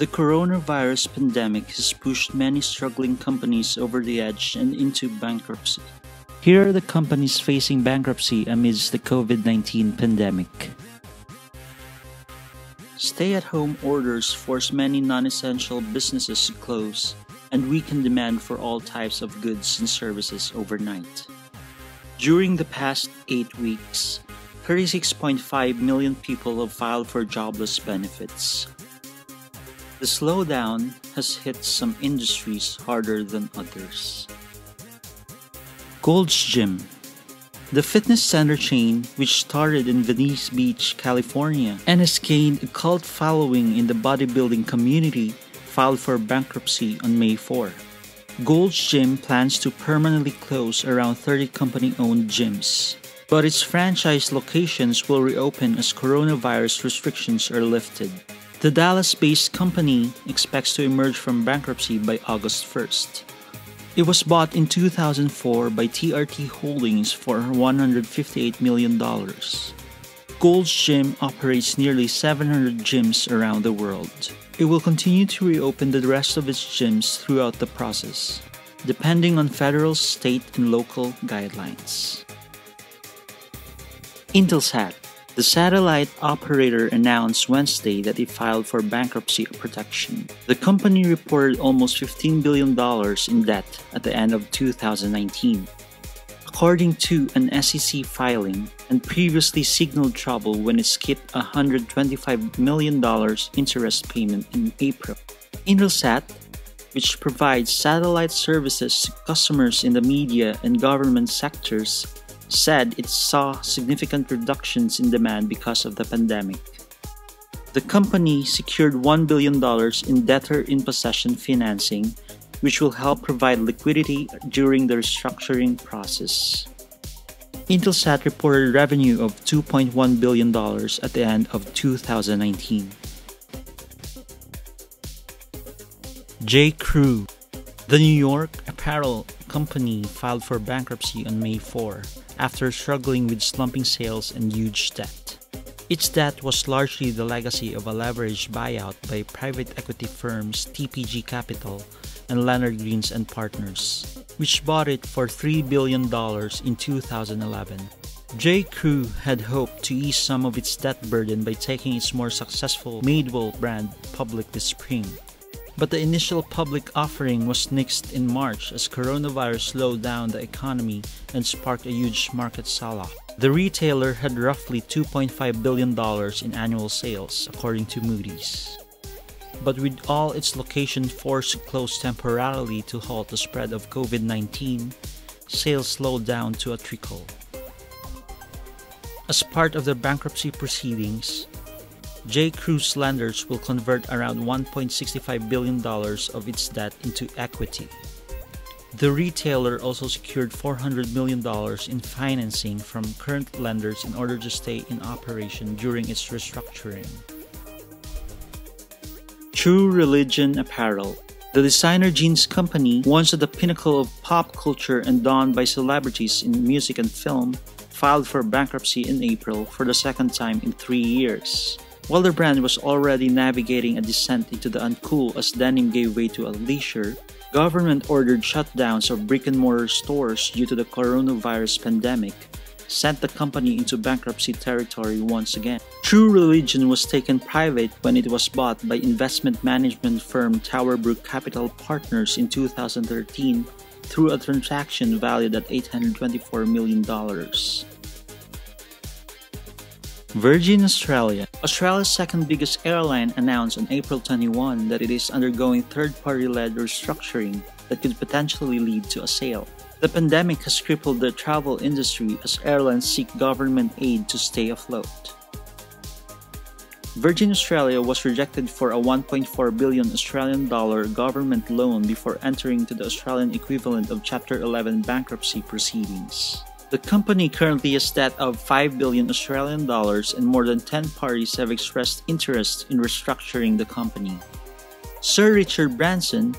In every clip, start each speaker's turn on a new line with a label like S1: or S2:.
S1: The coronavirus pandemic has pushed many struggling companies over the edge and into bankruptcy. Here are the companies facing bankruptcy amidst the COVID-19 pandemic. Stay-at-home orders force many non-essential businesses to close and weaken demand for all types of goods and services overnight. During the past 8 weeks, 36.5 million people have filed for jobless benefits. The slowdown has hit some industries harder than others. Gold's Gym, the fitness center chain which started in Venice Beach, California, and has gained a cult following in the bodybuilding community, filed for bankruptcy on May 4. Gold's Gym plans to permanently close around 30 company-owned gyms, but its franchise locations will reopen as coronavirus restrictions are lifted. The Dallas-based company expects to emerge from bankruptcy by August 1st. It was bought in 2004 by TRT Holdings for $158 million. Gold's Gym operates nearly 700 gyms around the world. It will continue to reopen the rest of its gyms throughout the process, depending on federal, state, and local guidelines. Intelsat, the satellite operator, announced Wednesday that it filed for bankruptcy protection. The company reported almost $15 billion in debt at the end of 2019, according to an SEC filing, and previously signaled trouble when it skipped a $125 million interest payment in April. Intelsat, which provides satellite services to customers in the media and government sectors, said it saw significant reductions in demand because of the pandemic. The company secured $1 billion in debtor-in-possession financing, which will help provide liquidity during the restructuring process. Intelsat reported revenue of $2.1 billion at the end of 2019. J.Crew, the New York apparel company, filed for bankruptcy on May 4 after struggling with slumping sales and huge debt. Its debt was largely the legacy of a leveraged buyout by private equity firms TPG Capital and Leonard Greens and Partners, which bought it for $3 billion in 2011. J.Crew had hoped to ease some of its debt burden by taking its more successful Madewell brand public this spring. But the initial public offering was nixed in March as coronavirus slowed down the economy and sparked a huge market sell-off. The retailer had roughly $2.5 billion in annual sales, according to Moody's. But with all its locations forced to close temporarily to halt the spread of COVID-19, sales slowed down to a trickle. As part of the bankruptcy proceedings, J.Crew's lenders will convert around $1.65 billion of its debt into equity. The retailer also secured $400 million in financing from current lenders in order to stay in operation during its restructuring. True Religion Apparel, the designer jeans company, once at the pinnacle of pop culture and donned by celebrities in music and film, filed for bankruptcy in April for the second time in 3 years. While the brand was already navigating a descent into the uncool as denim gave way to athleisure, government-ordered shutdowns of brick-and-mortar stores due to the coronavirus pandemic sent the company into bankruptcy territory once again. True Religion was taken private when it was bought by investment management firm Towerbrook Capital Partners in 2013 through a transaction valued at $824 million. Virgin Australia, Australia's second biggest airline, announced on April 21 that it is undergoing third-party-led restructuring that could potentially lead to a sale. The pandemic has crippled the travel industry as airlines seek government aid to stay afloat. Virgin Australia was rejected for a $1.4 billion Australian dollar government loan before entering to the Australian equivalent of Chapter 11 bankruptcy proceedings. The company currently has debt of $5 billion Australian dollars, and more than 10 parties have expressed interest in restructuring the company. Sir Richard Branson,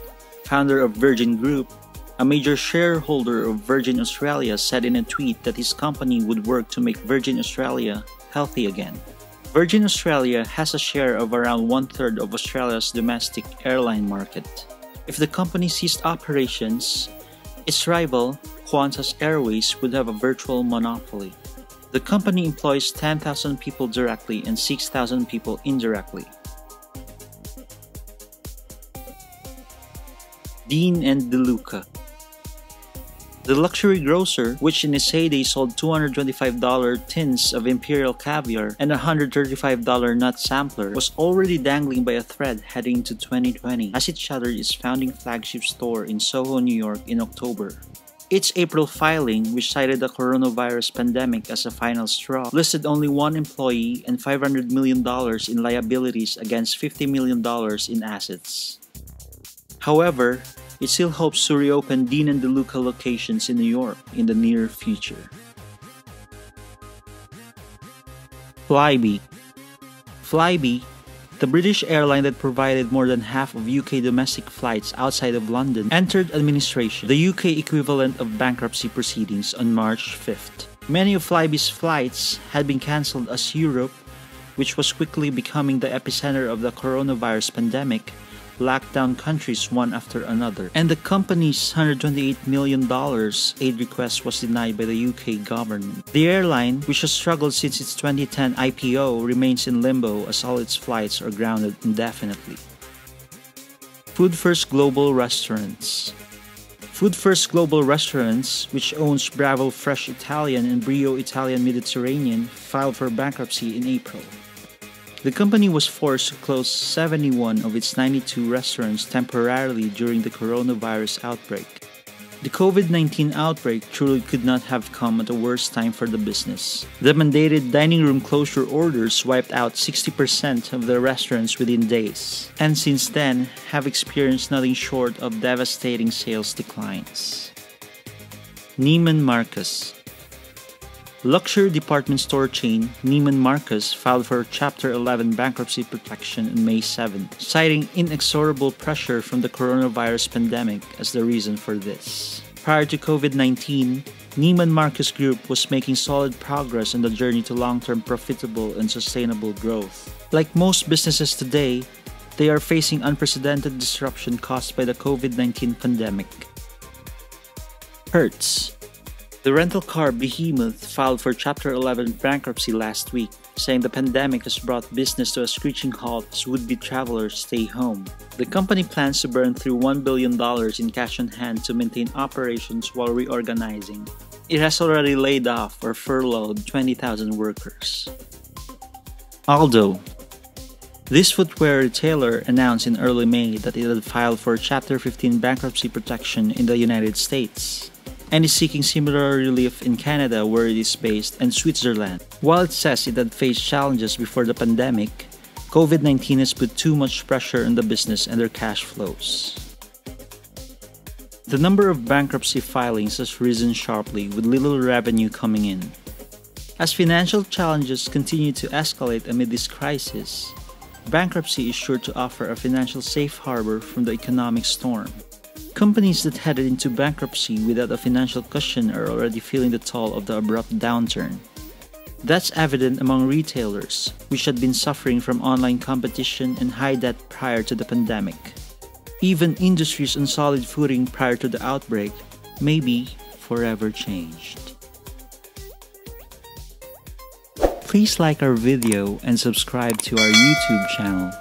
S1: founder of Virgin Group, a major shareholder of Virgin Australia, said in a tweet that his company would work to make Virgin Australia healthy again. Virgin Australia has a share of around one-third of Australia's domestic airline market. If the company ceased operations, its rival, Qantas Airways, would have a virtual monopoly. The company employs 10,000 people directly and 6,000 people indirectly. Dean and DeLuca. The luxury grocer, which in its heyday sold $225 tins of imperial caviar and $135 nut sampler, was already dangling by a thread heading into 2020 as it shuttered its founding flagship store in Soho, New York in October. Its April filing, which cited the coronavirus pandemic as a final straw, listed only one employee and $500 million in liabilities against $50 million in assets. However, it still hopes to reopen Dean and DeLuca locations in New York in the near future. Flybe. Flybe, the British airline that provided more than half of UK domestic flights outside of London, entered administration, the UK equivalent of bankruptcy proceedings, on March 5th. Many of Flybe's flights had been cancelled as Europe, which was quickly becoming the epicenter of the coronavirus pandemic, locked down countries one after another, and the company's $128 million aid request was denied by the UK government. The airline, which has struggled since its 2010 IPO, remains in limbo as all its flights are grounded indefinitely. Food First Global Restaurants. Food First Global Restaurants, which owns Bravo Fresh Italian and Brio Italian Mediterranean, filed for bankruptcy in April. The company was forced to close 71 of its 92 restaurants temporarily during the coronavirus outbreak. The COVID-19 outbreak truly could not have come at a worse time for the business. The mandated dining room closure orders wiped out 60% of the restaurants within days, and since then have experienced nothing short of devastating sales declines. Neiman Marcus. Luxury department store chain Neiman Marcus filed for Chapter 11 bankruptcy protection on May 7, citing inexorable pressure from the coronavirus pandemic as the reason for this. Prior to COVID-19, Neiman Marcus Group was making solid progress on the journey to long-term profitable and sustainable growth. Like most businesses today, they are facing unprecedented disruption caused by the COVID-19 pandemic. Hertz. The rental car behemoth filed for Chapter 11 bankruptcy last week, saying the pandemic has brought business to a screeching halt as would-be travelers stay home. The company plans to burn through $1 billion in cash on hand to maintain operations while reorganizing. It has already laid off or furloughed 20,000 workers. Aldo. This footwear retailer announced in early May that it had filed for Chapter 15 bankruptcy protection in the United States, and is seeking similar relief in Canada, where it is based, and Switzerland. While it says it had faced challenges before the pandemic, COVID-19 has put too much pressure on the business and their cash flows. The number of bankruptcy filings has risen sharply, with little revenue coming in. As financial challenges continue to escalate amid this crisis, bankruptcy is sure to offer a financial safe harbor from the economic storm. Companies that headed into bankruptcy without a financial cushion are already feeling the toll of the abrupt downturn. That's evident among retailers, which had been suffering from online competition and high debt prior to the pandemic. Even industries on solid footing prior to the outbreak may be forever changed. Please like our video and subscribe to our YouTube channel.